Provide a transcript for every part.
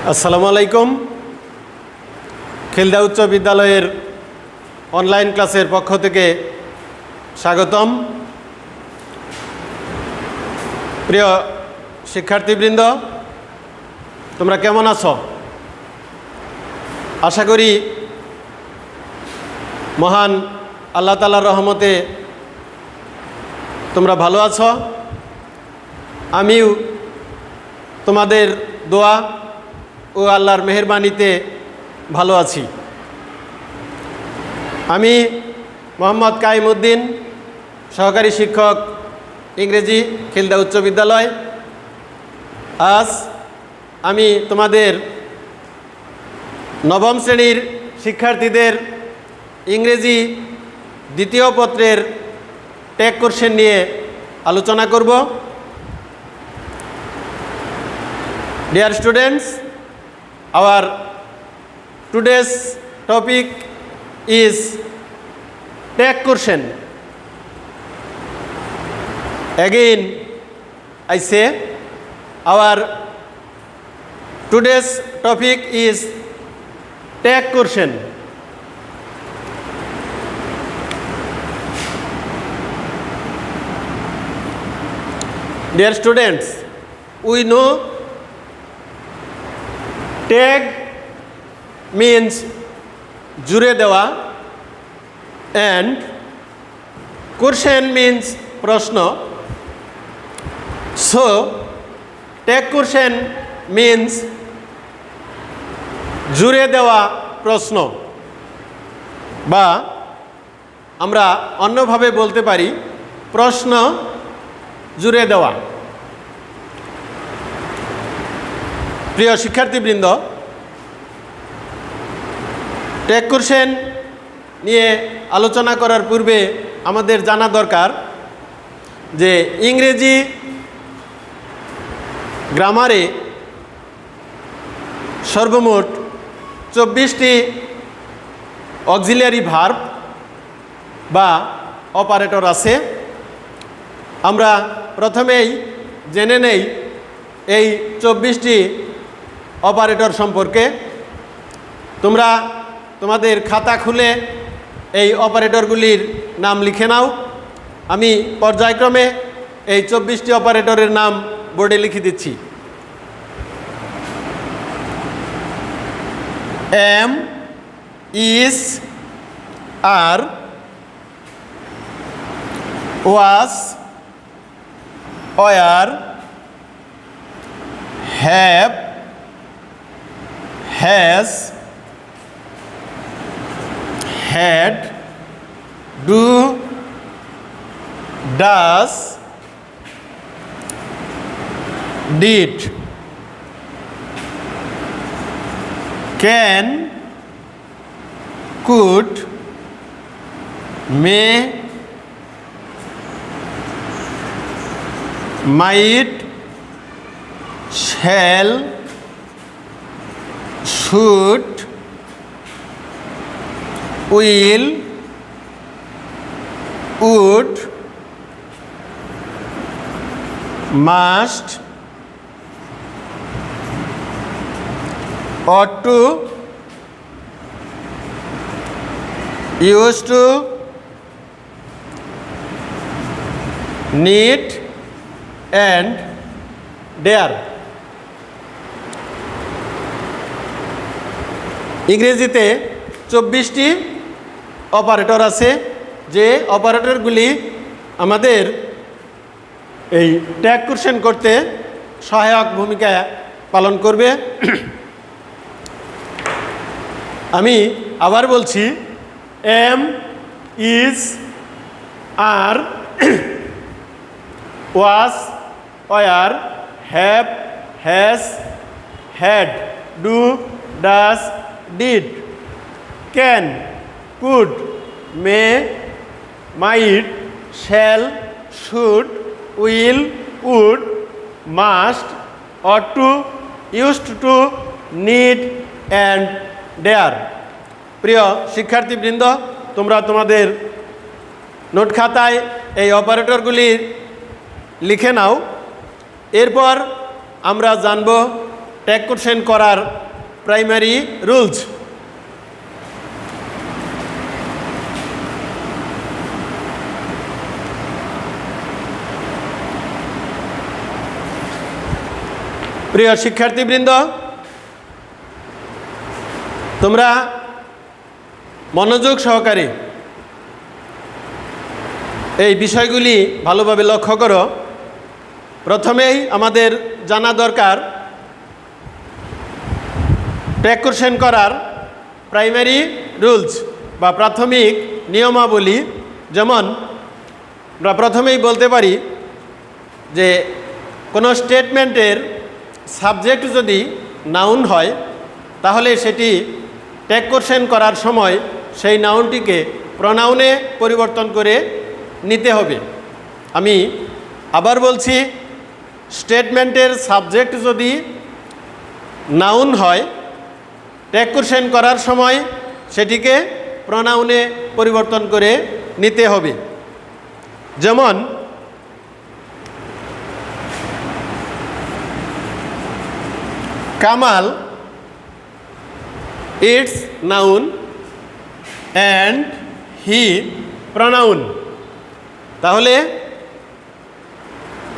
আসসালামু আলাইকুম। খিলদা উচ্চ বিদ্যালয়ের অনলাইন ক্লাসের পক্ষ থেকে স্বাগতম। প্রিয় শিক্ষার্থীবৃন্দ, তোমরা কেমন আছো? আশা করি মহান আল্লাহ তাআলার রহমতে তোমরা ভালো আছো। আমিও তোমাদের দোয়া ও আল্লাহর মেহেরবানিতে ভালো আছি। আমি মোহাম্মদ কাইমউদ্দিন, সহকারী শিক্ষক, ইংরেজি, খিলদা উচ্চ বিদ্যালয়। আজ আমি তোমাদের নবম শ্রেণীর শিক্ষার্থীদের ইংরেজি দ্বিতীয় পত্রের টেক কোশ্চেন নিয়ে আলোচনা করব। Dear students, our today's topic is tag question. Again, I say our today's topic is tag question. Dear students, we know tag means জুড়ে দেওয়া and question means প্রশ্ন. So tag question means জুড়ে দেওয়া প্রশ্ন, বা আমরা অন্যভাবে বলতে পারি প্রশ্ন জুড়ে দেওয়া। প্রিয় শিক্ষার্থীবৃন্দ, টেক কোশ্চেন নিয়ে আলোচনা করার পূর্বে আমাদের জানা দরকার যে ইংরেজি গ্রামারে সর্বমোট 24টি অক্সিলিয়ারি ভার্ব বা অপারেটর আছে। আমরা প্রথমেই জেনে নেই এই 24টি অপারেটর সম্পর্কে। তোমরা তোমাদের খাতা খুলে এই অপারেটরগুলির নাম লিখে নাও। আমি পর্যায়ক্রমে এই 24টি অপারেটরের নাম বোর্ডে লিখে দিচ্ছি। Am, is, are, was, were, have, has, had, do, does, did, can, could, may, might, shall, should, will, would, must, ought to, used to, need, and dare. ইংরেজিতে 24টি অপারেটর আছে, যে অপারেটরগুলি আমাদের এই ট্যাগ কোশ্চেন করতে সহায়ক ভূমিকা পালন করবে। আমি আবার বলছি, am, is, are, was, were, have, has, had, do, does, did, can, could, may, might, shall, should, will, would, must, ought to, used to, need, and dare. প্রিয় শিক্ষার্থীবৃন্দ, তোমরা তোমাদের নোট খাতায় এই অপারেটরগুলি লিখে নাও। এরপর আমরা জানব ট্যাগ কোশ্চেন করার প্রাইমারি রুলস। প্রিয় শিক্ষার্থীবৃন্দ, তোমরা মনোযোগ সহকারে এই বিষয়গুলি ভালোভাবে লক্ষ্য করো। প্রথমেই আমাদের জানা দরকার ট্যাগ কোশ্চেন করার প্রাইমারি রুলস বা প্রাথমিক নিয়মাবলী। যেমন আমরা প্রথমেই বলতে পারি যে কোনো স্টেটমেন্টের সাবজেক্ট যদি নাউন হয় তাহলে সেটি ট্যাগ কোশ্চেন করার সময় সেই নাউনটিকে প্রনাউনে পরিবর্তন করে নিতে হবে। আমি আবার বলছি, স্টেটমেন্টের সাবজেক্ট যদি নাউন হয় ট্যাগ কোশ্চেন করার সময় সেটিকে প্রনাউনে পরিবর্তন করে নিতে হবে। যেমন Kamal it's noun and he pronoun. তাহলে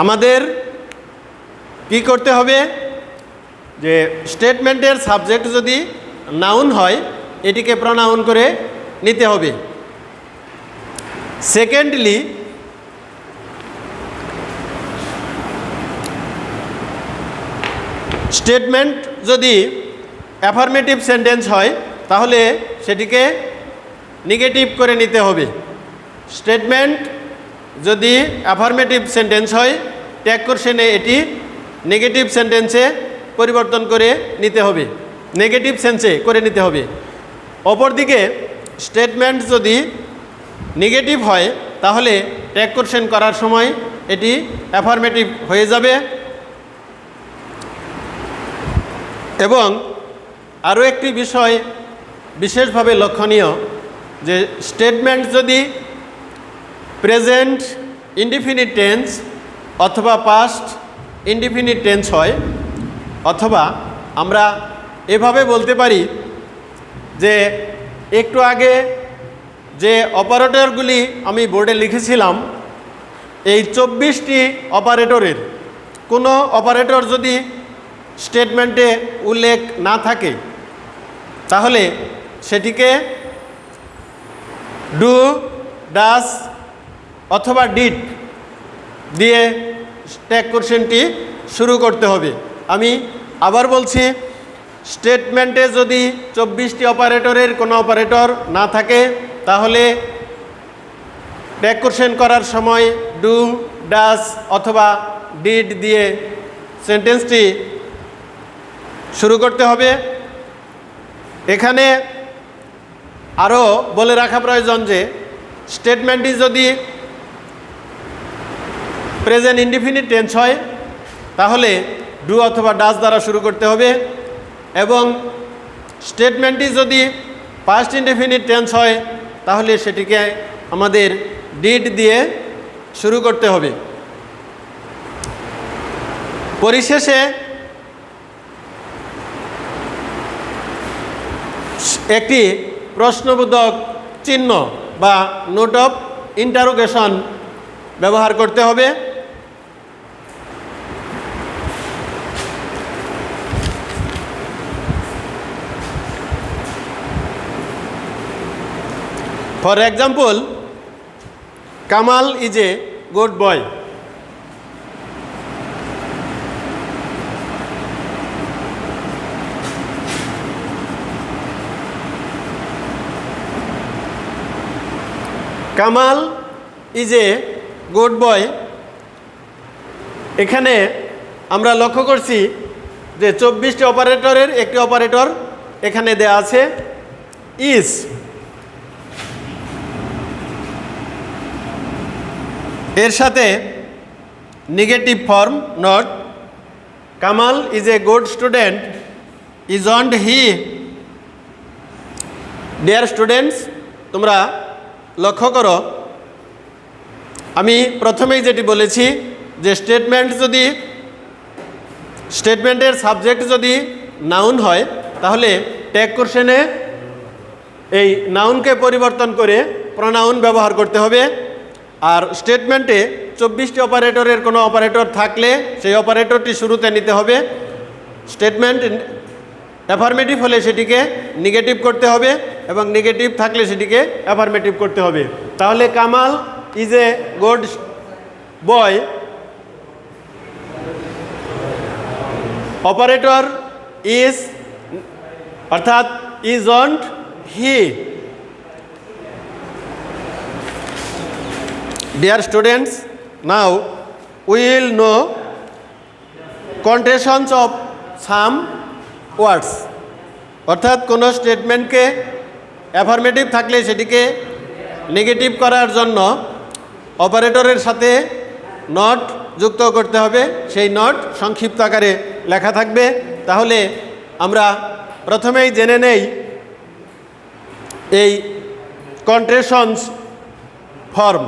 আমাদের কি করতে হবে, যে স্টেটমেন্টের সাবজেক্ট যদি নাউন হয় এটিকে প্রনাউন করে নিতে হবে। সেকেন্ডলি, স্টেটমেন্ট যদি অ্যাফার্মেটিভ সেন্টেন্স হয় তাহলে সেটিকে নেগেটিভ করে নিতে হবে। স্টেটমেন্ট যদি অ্যাফার্মেটিভ সেন্টেন্স হয় ট্যাগ কোশ্চেনে এটি নেগেটিভ সেন্টেন্সে পরিবর্তন করে নিতে হবে, নেগেটিভ সেন্সে করে নিতে হবে। অপরদিকে স্টেটমেন্ট যদি নেগেটিভ হয় তাহলে ট্যাগ কোশ্চেন করার সময় এটি অ্যাফার্মেটিভ হয়ে যাবে। এবং আরও একটি বিষয় বিশেষভাবে লক্ষণীয়, যে স্টেটমেন্ট যদি প্রেজেন্ট ইনডিফিনিট টেন্স অথবা পাস্ট ইনডিফিনিট টেন্স হয়, অথবা আমরা এভাবে বলতে পারি যে একটু আগে যে অপারেটরগুলি আমি বোর্ডে লিখেছিলাম, এই 24টি অপারেটরের কোনো অপারেটর যদি স্টেটমেন্টে উল্লেখ না থাকে তাহলে সেটিকে ডু, ডাস অথবা ডিড দিয়ে ট্যাগ কোশ্চেনটি শুরু করতে হবে। আমি আবার বলছি, স্টেটমেন্টে যদি 24টি অপারেটরের কোনো অপারেটর না থাকে তাহলে ট্যাগ কোশ্চেন করার সময় ডু, ডাস অথবা ডিড দিয়ে সেন্টেন্সটি শুরু করতে হবে। এখানে আরও বলে রাখা প্রয়োজন যে স্টেটমেন্টটি যদি প্রেজেন্ট ইনডিফিনিট টেন্স হয় তাহলে ডু অথবা ডাস দ্বারা শুরু করতে হবে, এবং স্টেটমেন্টটি যদি পাস্ট ইনডিফিনিট টেন্স হয় তাহলে সেটিকে আমাদের ডিড দিয়ে শুরু করতে হবে। পরিশেষে একটি প্রশ্নবোধক চিহ্ন বা নোট অফ ইন্টারোগেশন ব্যবহার করতে হবে। For example, Kamal is a good boy. Kamal is a good বয়। এখানে আমরা লক্ষ্য করছি যে 24টি অপারেটরের একটি অপারেটর এখানে দেয়া আছে ইজ। এর সাথে negative form not. Kamal is a good student, isn't he. Dear students, তোমরা লক্ষ্য করো, আমি প্রথমেই যেটি বলেছি যে স্টেটমেন্ট যদি স্টেটমেন্টের সাবজেক্ট যদি নাউন হয় তাহলে ট্যাগ কোশ্চেনে এই নাউনকে পরিবর্তন করে প্রনাউন ব্যবহার করতে হবে। আর স্টেটমেন্টে 24টি অপারেটরের কোনো অপারেটর থাকলে সেই অপারেটরটি শুরুতে নিতে হবে। স্টেটমেন্ট অ্যাফার্মেটিভ হলে সেটিকে নেগেটিভ করতে হবে এবং নেগেটিভ থাকলে সেটিকে অ্যাফার্মেটিভ করতে হবে। তাহলে Kamal is a good boy, operator is অর্থাৎ isn't he. Dear students, now we will know contractions of some words. অর্থাৎ কোনো স্টেটমেন্টকে অ্যাফার্মেটিভ থাকলে সেটিকে নেগেটিভ করার জন্য অপারেটরের সাথে নট যুক্ত করতে হবে। সেই নট সংক্ষিপ্ত আকারে লেখা থাকবে। তাহলে আমরা প্রথমেই জেনে নেই এই contractions form.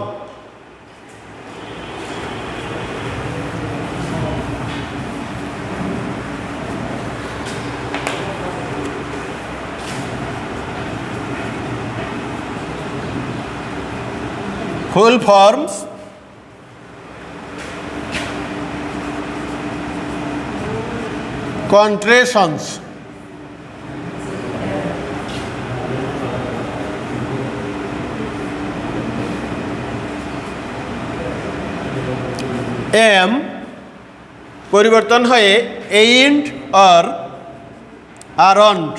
Full forms, contractions, am পরিবর্তন হয়ে ain't or aren't,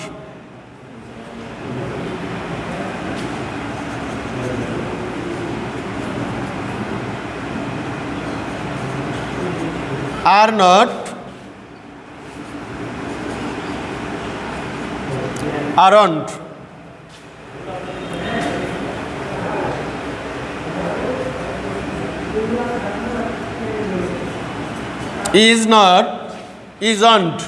are not, aren't, is not, isn't,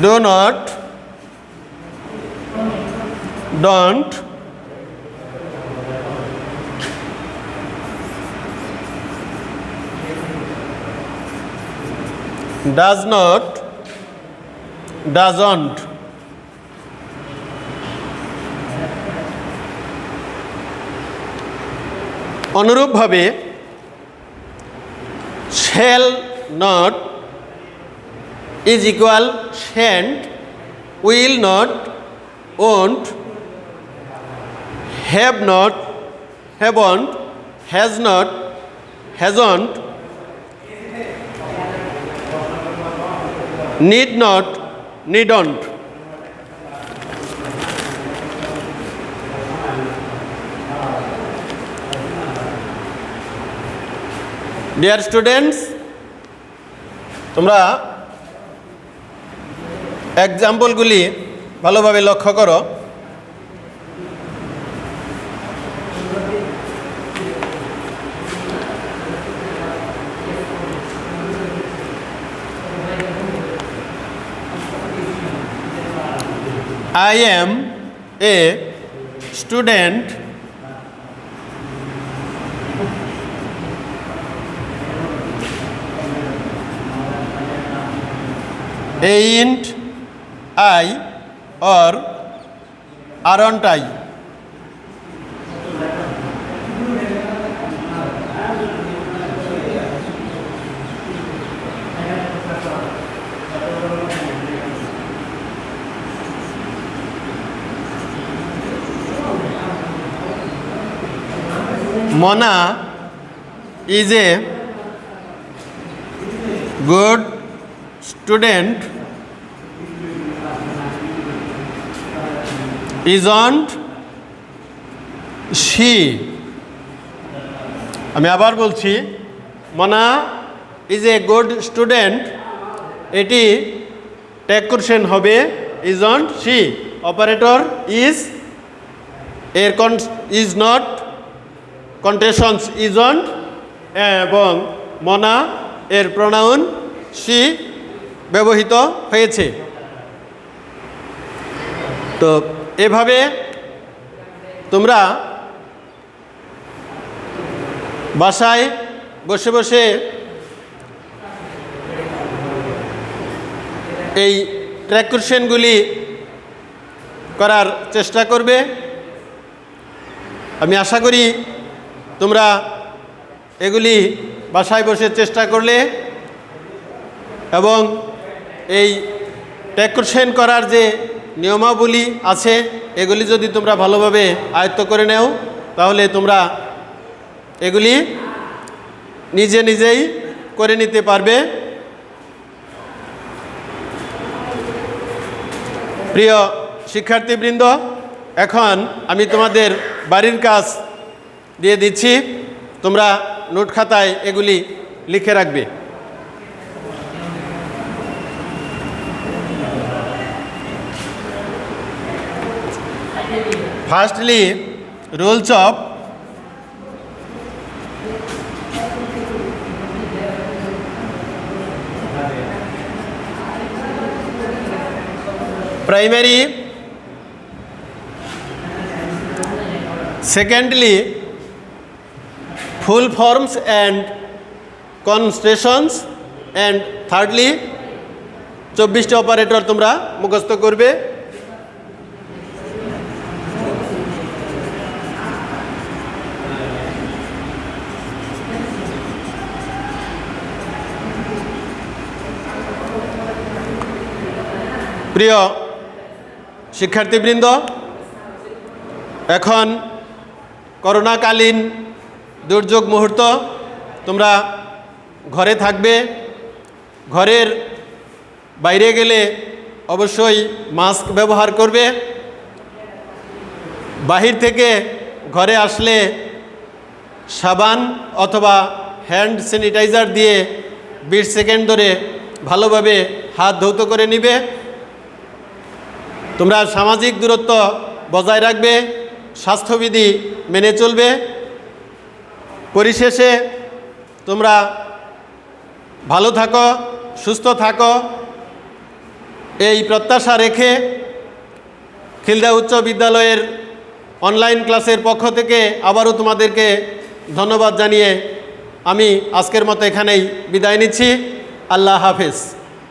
do not, don't, does not, doesn't, অনুরূপভাবে shall not is equal shan't, will not, won't, have not, haven't, has not, hasn't, need not, needn't. Dear students, তোমরা এক্সাম্পলগুলি ভালোভাবে লক্ষ্য করো। I am a student ain't I or aren't I? Mona is a good student, isn't she? আমি আবার বলছি, মনা is a good student, এটি tag question হবে isn't she, অপারেটর ইজ, এর ইজ নট, কন্ট্রাকশনস isn't, এবং মনা এর প্রোনাউন she ব্যবহৃত হয়েছে। তো এভাবে তোমরা বাসায় বসে বসে এই ট্র্যাক কোশ্চেনগুলি করার চেষ্টা করবে। আমি আশা করি তোমরা এগুলি বাসায় বসে চেষ্টা করলে এবং এই ট্র্যাক কোশ্চেন করার যে নিয়মাবলী আছে এগুলি যদি তোমরা ভালোভাবে আয়ত্ত করে নাও তাহলে তোমরা এগুলি নিজে নিজেই করে নিতে পারবে। প্রিয় শিক্ষার্থীবৃন্দ, এখন আমি তোমাদের বাড়ির কাজ দিয়ে দিচ্ছি, তোমরা নোট খাতায় এগুলি লিখে রাখবে। Firstly, rules of primary. Secondly, full forms and conjugations. And thirdly, 24টি অপারেটর তোমরা মুখস্থ করবে। প্রিয় শিক্ষার্থীবৃন্দ, এখন করোনাকালীন দুর্যোগ মুহূর্ত, তোমরা ঘরে থাকবে। ঘরের বাইরে গেলে অবশ্যই মাস্ক ব্যবহার করবে। বাহির থেকে ঘরে আসলে সাবান অথবা হ্যান্ড স্যানিটাইজার দিয়ে 20 সেকেন্ড ধরে ভালোভাবে হাত ধৌত করে নিবে। তোমরা সামাজিক দূরত্ব বজায় রাখবে, স্বাস্থ্যবিধি মেনে চলবে। পরিশেষে তোমরা ভালো থাকো, সুস্থ থাকো, এই প্রত্যাশা রেখে খিলদা উচ্চ বিদ্যালয়ের অনলাইন ক্লাসের পক্ষ থেকে আবারও তোমাদেরকে ধন্যবাদ জানিয়ে আমি আজকের মতো এখানেই বিদায় নিচ্ছি। আল্লাহ হাফেজ।